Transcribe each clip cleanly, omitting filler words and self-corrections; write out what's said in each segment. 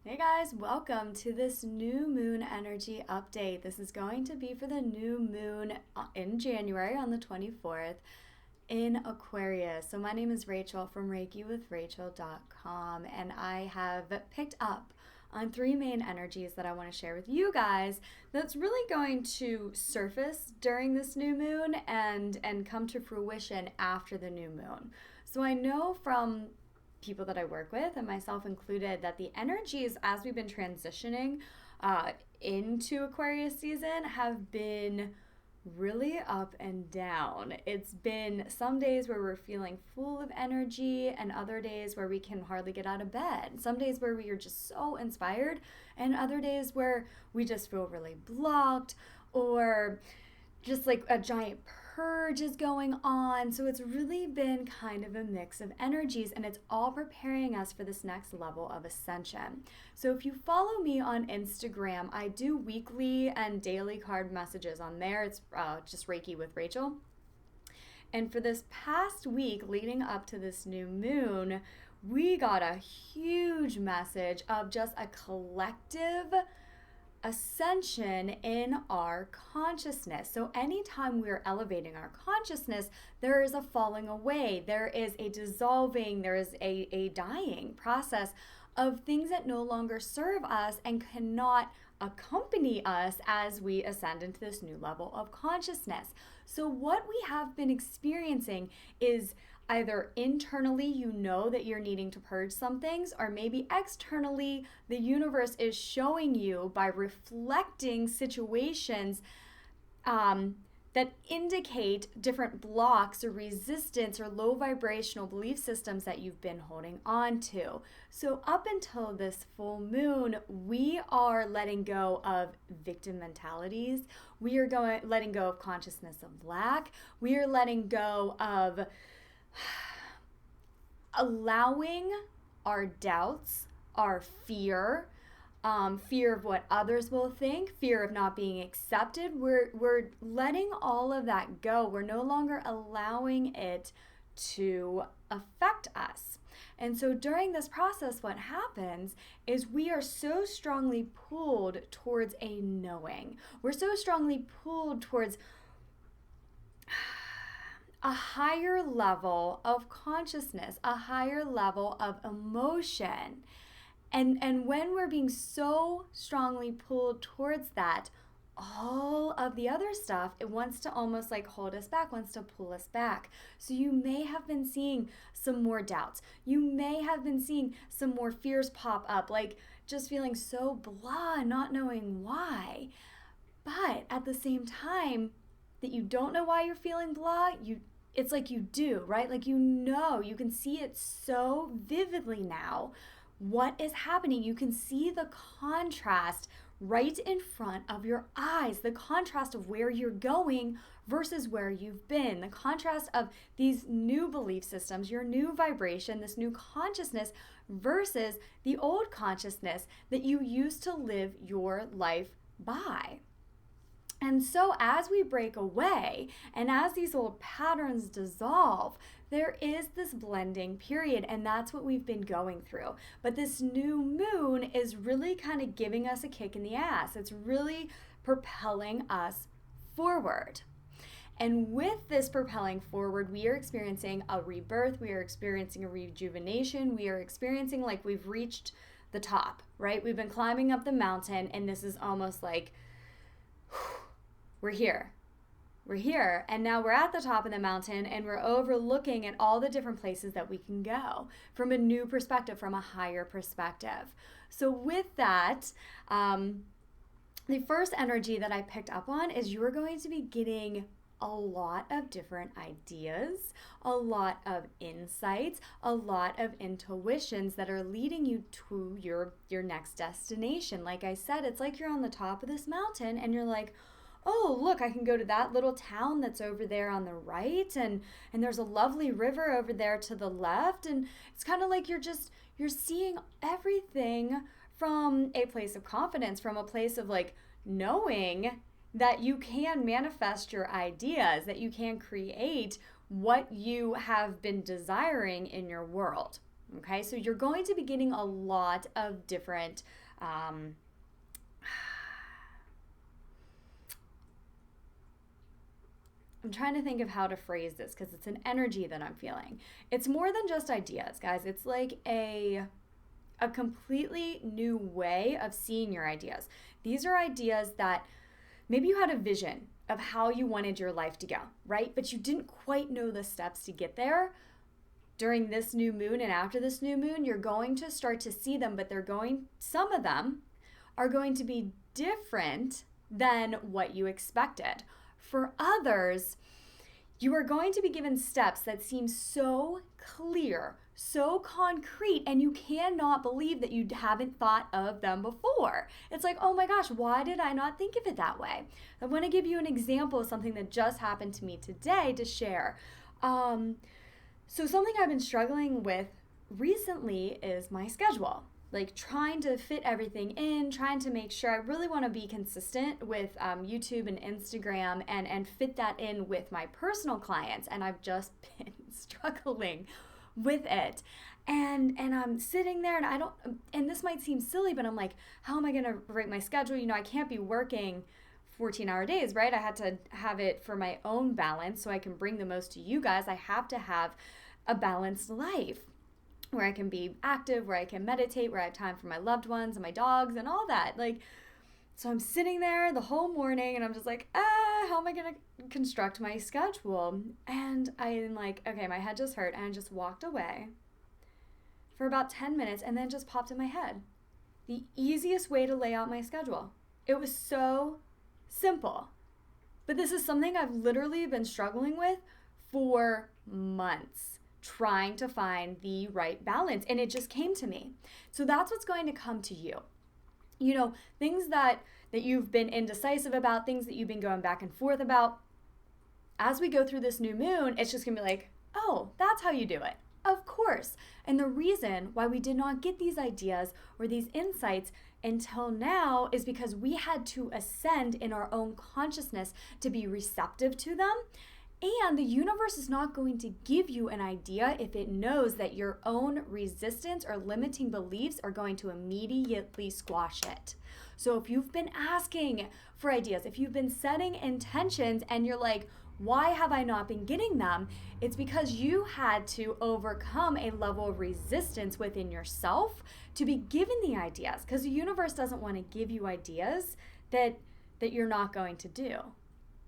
Hey guys, welcome to this new moon energy update. This is going to be for the new moon in January on the 24th in Aquarius. So my name is Rachel from ReikiWithRachel.com, and I have picked up on three main energies that I want to share with you guys that's really going to surface during this new moon and come to fruition after the new moon. So I know from people that I work with, and myself included, that the energies as we've been transitioning into Aquarius season have been really up and down. It's been some days where we're feeling full of energy, and other days where we can hardly get out of bed. Some days where we are just so inspired, and other days where we just feel really blocked, or just like a giant purge is going on. So it's really been kind of a mix of energies, and it's all preparing us for this next level of ascension. So if you follow me on Instagram, I do weekly and daily card messages on there. It's just Reiki with Rachel. And for this past week leading up to this new moon, we got a huge message of just a collective ascension in our consciousness. So anytime we're elevating our consciousness, there is a falling away, there is a dissolving, there is a dying process of things that no longer serve us and cannot accompany us as we ascend into this new level of consciousness. So what we have been experiencing is either internally you know that you're needing to purge some things, or maybe externally the universe is showing you by reflecting situations that indicate different blocks or resistance or low vibrational belief systems that you've been holding on to. So up until this full moon, we are letting go of victim mentalities. We are letting go of consciousness of lack. We are letting go of allowing our doubts, our fear, fear of what others will think, fear of not being accepted. We're letting all of that go. We're no longer allowing it to affect us. And so during this process, what happens is we are so strongly pulled towards a knowing. We're so strongly pulled towards a higher level of consciousness, a higher level of emotion. And when we're being so strongly pulled towards that, all of the other stuff, it wants to almost like hold us back, wants to pull us back. So you may have been seeing some more doubts. You may have been seeing some more fears pop up, like just feeling so blah, not knowing why. But at the same time that you don't know why you're feeling blah, it's like you do, right? Like you can see it so vividly now what is happening. You can see the contrast right in front of your eyes, the contrast of where you're going versus where you've been, the contrast of these new belief systems, your new vibration, this new consciousness versus the old consciousness that you used to live your life by. And so as we break away and as these old patterns dissolve, there is this blending period, and that's what we've been going through. But this new moon is really kind of giving us a kick in the ass. It's really propelling us forward. And with this propelling forward, we are experiencing a rebirth, we are experiencing a rejuvenation, we are experiencing like we've reached the top, right? We've been climbing up the mountain, and this is almost like, we're here, and now we're at the top of the mountain, and we're overlooking at all the different places that we can go from a new perspective, from a higher perspective. So with that, the first energy that I picked up on is you're going to be getting a lot of different ideas, a lot of insights, a lot of intuitions that are leading you to your next destination. Like I said, it's like you're on the top of this mountain, and you're like, oh, look, I can go to that little town that's over there on the right, and there's a lovely river over there to the left, and it's kind of like you're seeing everything from a place of confidence, from a place of like knowing that you can manifest your ideas, that you can create what you have been desiring in your world. Okay, so you're going to be getting a lot of different I'm trying to think of how to phrase this because it's an energy that I'm feeling. It's more than just ideas, guys. It's like a completely new way of seeing your ideas. These are ideas that maybe you had a vision of how you wanted your life to go, right? But you didn't quite know the steps to get there. During this new moon and after this new moon, you're going to start to see them, but some of them are going to be different than what you expected. For others, you are going to be given steps that seem so clear, so concrete, and you cannot believe that you haven't thought of them before. It's like, oh my gosh, why did I not think of it that way? I want to give you an example of something that just happened to me today to share. So something I've been struggling with recently is my schedule. Like trying to fit everything in, trying to make sure I really want to be consistent with YouTube and Instagram and fit that in with my personal clients. And I've just been struggling with it. And I'm sitting there and this might seem silly, but I'm like, how am I going to write my schedule? I can't be working 14-hour days, right? I had to have it for my own balance so I can bring the most to you guys. I have to have a balanced life where I can be active, where I can meditate, where I have time for my loved ones and my dogs and all that. So I'm sitting there the whole morning and I'm just like, how am I going to construct my schedule? And I'm like, okay, my head just hurt. And I just walked away for about 10 minutes and then just popped in my head the easiest way to lay out my schedule. It was so simple. But this is something I've literally been struggling with for months, trying to find the right balance, and it just came to me. So that's what's going to come to you. Things that you've been indecisive about, things that you've been going back and forth about. As we go through this new moon, it's just gonna be like, oh, that's how you do it. Of course. And the reason why we did not get these ideas or these insights until now is because we had to ascend in our own consciousness to be receptive to them. And the universe is not going to give you an idea if it knows that your own resistance or limiting beliefs are going to immediately squash it. So if you've been asking for ideas, if you've been setting intentions and you're like, why have I not been getting them? It's because you had to overcome a level of resistance within yourself to be given the ideas, because the universe doesn't want to give you ideas that you're not going to do.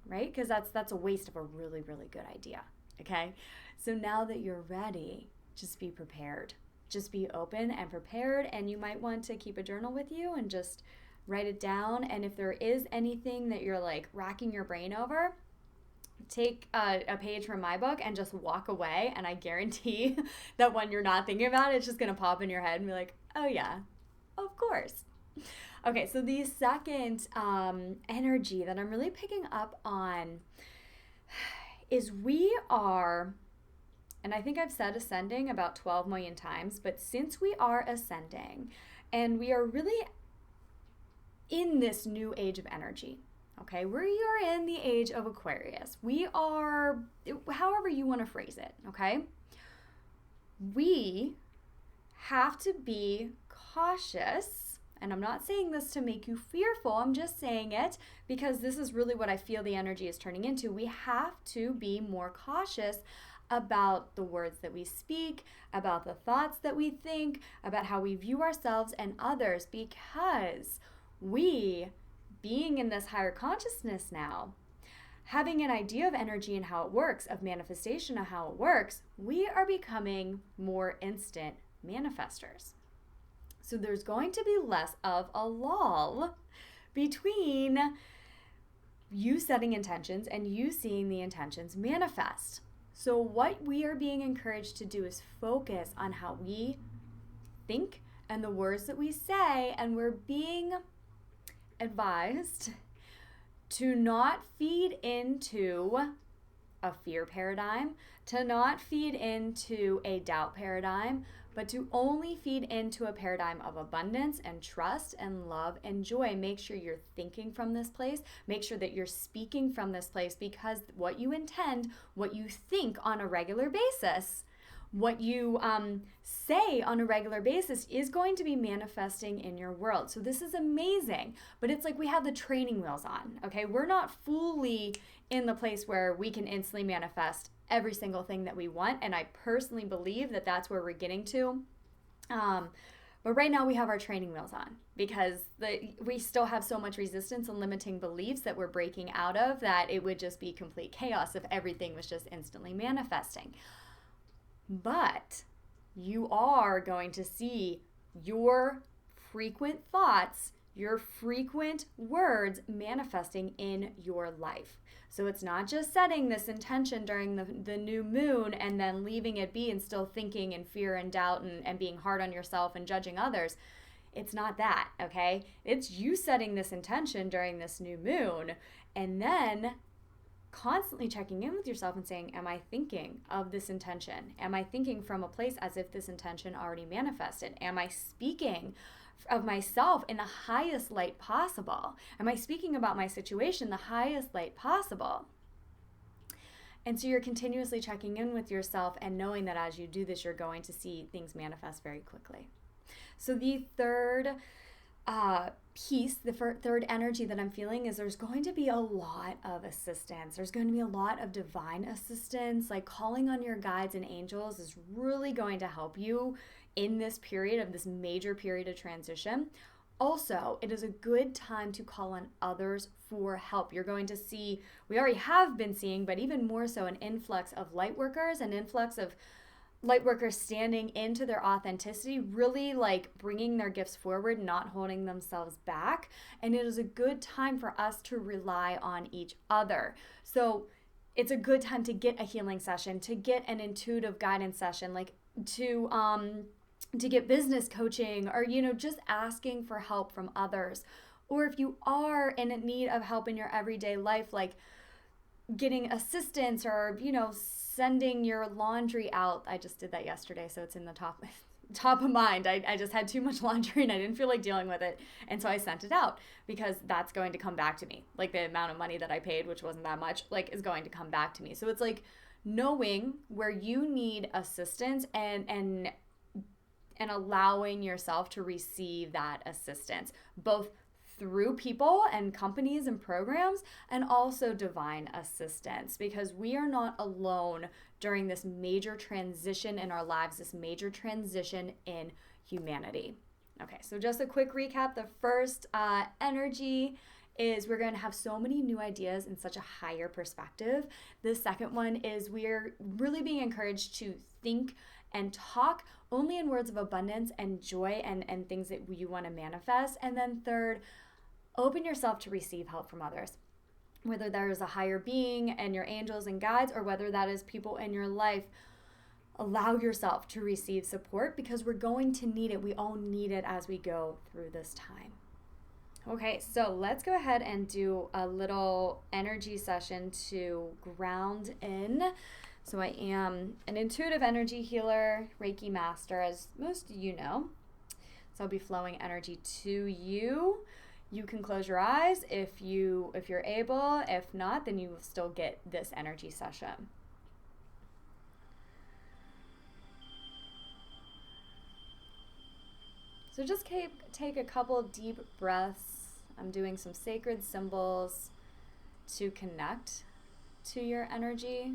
Right? Because that's a waste of a really, really good idea. Okay? So now that you're ready, just be prepared. Just be open and prepared. And you might want to keep a journal with you and just write it down. And if there is anything that you're like racking your brain over, take a page from my book and just walk away. And I guarantee that when you're not thinking about it, it's just going to pop in your head and be like, oh yeah, of course. Okay, so the second energy that I'm really picking up on is we are, and I think I've said ascending about 12 million times, but since we are ascending and we are really in this new age of energy, okay, we are in the age of Aquarius. We are, however you want to phrase it, okay? We have to be cautious. And I'm not saying this to make you fearful. I'm just saying it because this is really what I feel the energy is turning into. We have to be more cautious about the words that we speak, about the thoughts that we think, about how we view ourselves and others, because we, being in this higher consciousness now, having an idea of energy and how it works, of manifestation of how it works, we are becoming more instant manifestors. So there's going to be less of a lull between you setting intentions and you seeing the intentions manifest. So what we are being encouraged to do is focus on how we think and the words that we say, and we're being advised to not feed into a fear paradigm, to not feed into a doubt paradigm, but to only feed into a paradigm of abundance and trust and love and joy. Make sure you're thinking from this place. Make sure that you're speaking from this place, because what you intend, what you think on a regular basis, what you say on a regular basis is going to be manifesting in your world. So this is amazing, but it's like we have the training wheels on, okay? We're not fully in the place where we can instantly manifest every single thing that we want, and I personally believe that that's where we're getting to. But right now we have our training wheels on because we still have so much resistance and limiting beliefs that we're breaking out of that it would just be complete chaos if everything was just instantly manifesting. But you are going to see your frequent thoughts, your frequent words manifesting in your life. So it's not just setting this intention during the new moon and then leaving it be and still thinking in fear and doubt and being hard on yourself and judging others. It's not that, okay? It's you setting this intention during this new moon and then constantly checking in with yourself and saying, am I thinking of this intention? Am I thinking from a place as if this intention already manifested? Am I speaking of myself in the highest light possible? Am I speaking about my situation the highest light possible? And so you're continuously checking in with yourself and knowing that as you do this, you're going to see things manifest very quickly. So the third piece, the third energy that I'm feeling is there's going to be a lot of assistance. There's going to be a lot of divine assistance. Like calling on your guides and angels is really going to help you in this period of this major period of transition. Also, it is a good time to call on others for help. You're going to see, we already have been seeing, but even more so, an influx of light workers, an influx of light workers standing into their authenticity, really like bringing their gifts forward, not holding themselves back. And it is a good time for us to rely on each other. So it's a good time to get a healing session, to get an intuitive guidance session, like to get business coaching, or, just asking for help from others. Or if you are in need of help in your everyday life, like getting assistance or, sending your laundry out. I just did that yesterday, so it's in the top of mind. I just had too much laundry and I didn't feel like dealing with it. And so I sent it out because that's going to come back to me. Like the amount of money that I paid, which wasn't that much, like is going to come back to me. So it's like knowing where you need assistance and allowing yourself to receive that assistance, both through people and companies and programs, and also divine assistance, because we are not alone during this major transition in our lives, this major transition in humanity. Okay, so just a quick recap. The first energy is we're going to have so many new ideas in such a higher perspective. The second one is we're really being encouraged to think and talk only in words of abundance and joy and things that you want to manifest. And then third, open yourself to receive help from others, whether there is a higher being and your angels and guides, or whether that is people in your life. Allow yourself to receive support because we're going to need it. We all need it as we go through this time. Okay, so let's go ahead and do a little energy session to ground in. So I am an intuitive energy healer, Reiki master, as most of you know. So I'll be flowing energy to you. You can close your eyes if you're able. If not, then you will still get this energy session. So just take a couple deep breaths. I'm doing some sacred symbols to connect to your energy.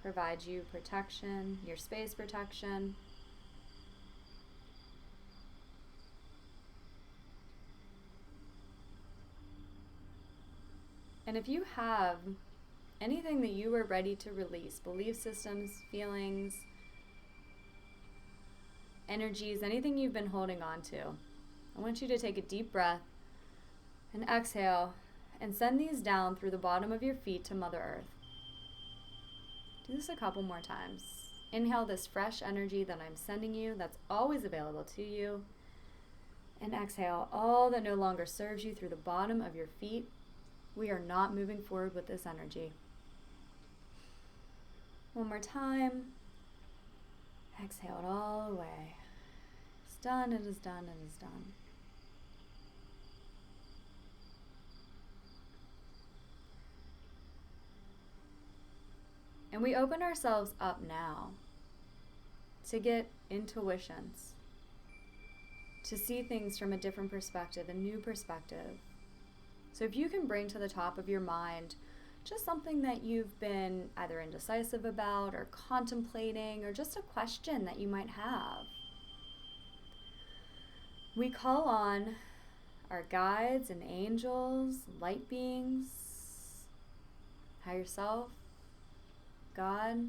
Provide you protection, your space protection. And if you have anything that you are ready to release, belief systems, feelings, energies, anything you've been holding on to, I want you to take a deep breath and exhale and send these down through the bottom of your feet to Mother Earth. Do this a couple more times. Inhale this fresh energy that I'm sending you, that's always available to you. And exhale all that no longer serves you through the bottom of your feet. We are not moving forward with this energy. One more time. Exhale it all away. It's done, it is done, it is done. And we open ourselves up now to get intuitions, to see things from a different perspective, a new perspective. So if you can bring to the top of your mind just something that you've been either indecisive about or contemplating, or just a question that you might have, we call on our guides and angels, light beings, higher self, God,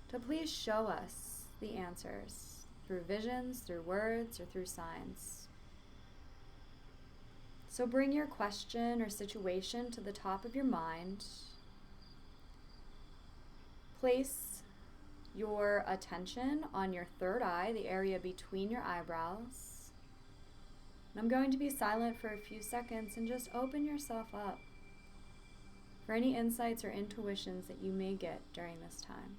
to please show us the answers through visions, through words, or through signs. So bring your question or situation to the top of your mind. Place your attention on your third eye, the area between your eyebrows. And I'm going to be silent for a few seconds and just open yourself up for any insights or intuitions that you may get during this time.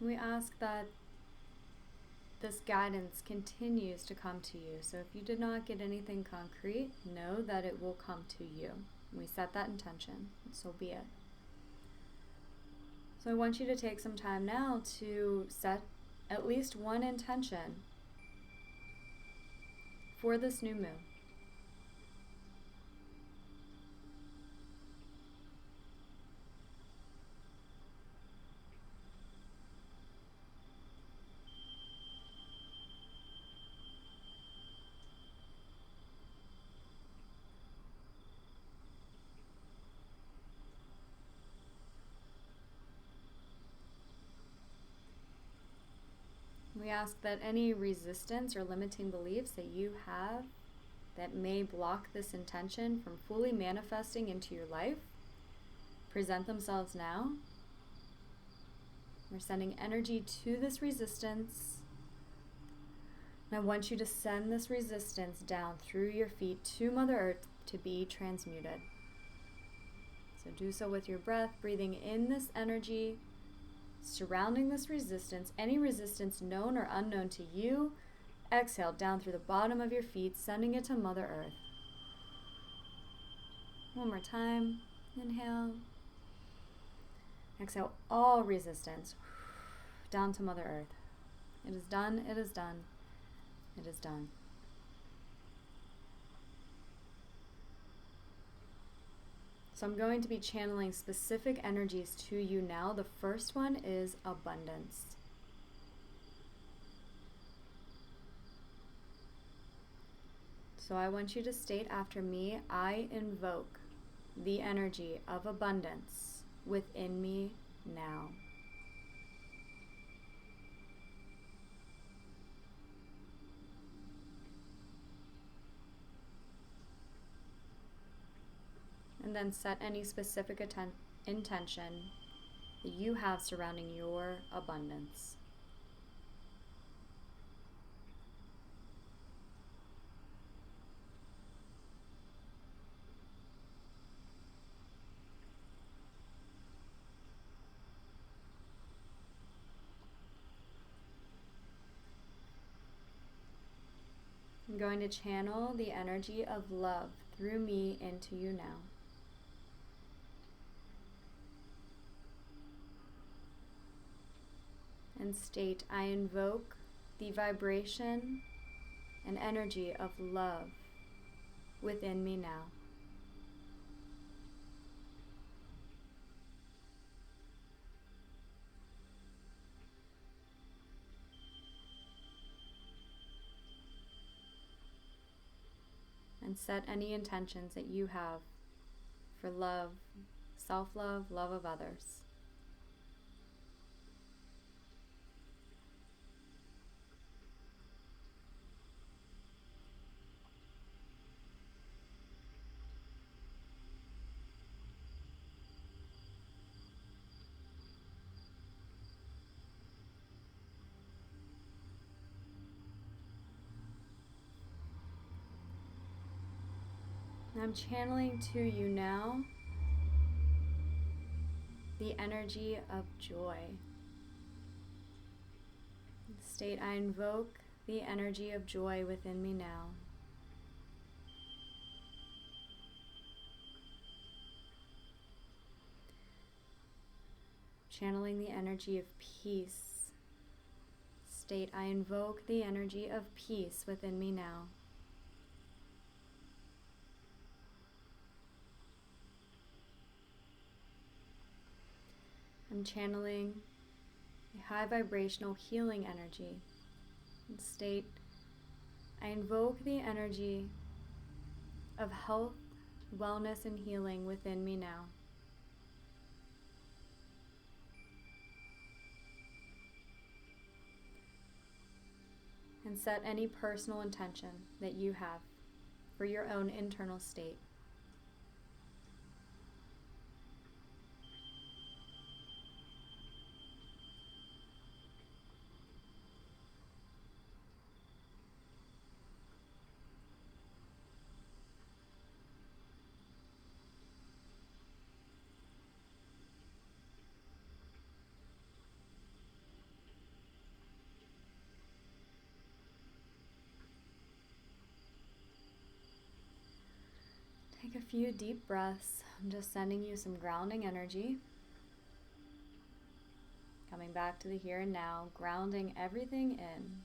We ask that this guidance continues to come to you. So if you did not get anything concrete, know that it will come to you. We set that intention, and so be it. So I want you to take some time now to set at least one intention for this new moon. We ask that any resistance or limiting beliefs that you have that may block this intention from fully manifesting into your life present themselves now. We're sending energy to this resistance. And I want you to send this resistance down through your feet to Mother Earth to be transmuted. So do so with your breath, breathing in this energy, surrounding this resistance, any resistance known or unknown to you. Exhale down through the bottom of your feet, sending it to Mother Earth. One more time. Inhale. Exhale all resistance down to Mother Earth. It is done, it is done, it is done. So I'm going to be channeling specific energies to you now. The first one is abundance. So I want you to state after me, I invoke the energy of abundance within me now. And then set any specific intention that you have surrounding your abundance. I'm going to channel the energy of love through me into you now. and state, I invoke the vibration and energy of love within me now. And set any intentions that you have for love, self-love, love of others. I'm channeling to you now the energy of joy. State, I invoke the energy of joy within me now. Channeling the energy of peace. State, I invoke the energy of peace within me now. I'm channeling a high vibrational healing energy. And state, I invoke the energy of health, wellness, and healing within me now. And set any personal intention that you have for your own internal state. Take a few deep breaths. I'm just sending you some grounding energy. Coming back to the here and now, grounding everything in.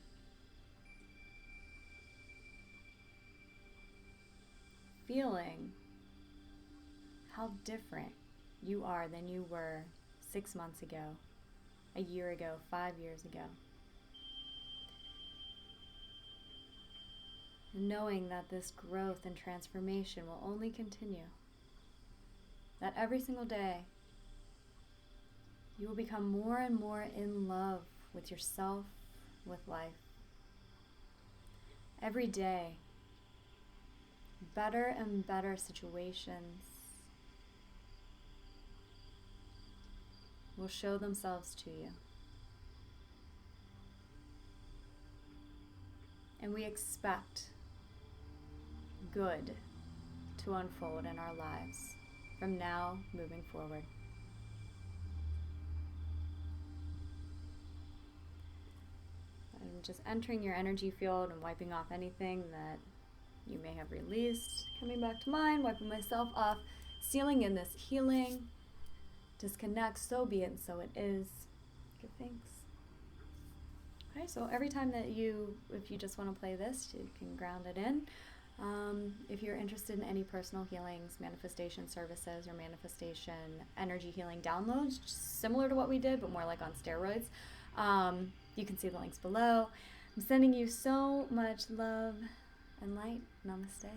Feeling how different you are than you were 6 months ago, a year ago, 5 years ago. Knowing that this growth and transformation will only continue. That every single day, you will become more and more in love with yourself, with life. Every day, better and better situations will show themselves to you. And we expect good to unfold in our lives from now moving forward. I'm just entering your energy field and wiping off anything that you may have released. Coming back to mine, wiping myself off, sealing in this healing. Disconnect, so be it, and so it is. Give thanks. Okay, so every time that if you just want to play this, you can ground it in. If you're interested in any personal healings, manifestation services, or manifestation energy healing downloads, similar to what we did, but more like on steroids, you can see the links below. I'm sending you so much love and light. Namaste.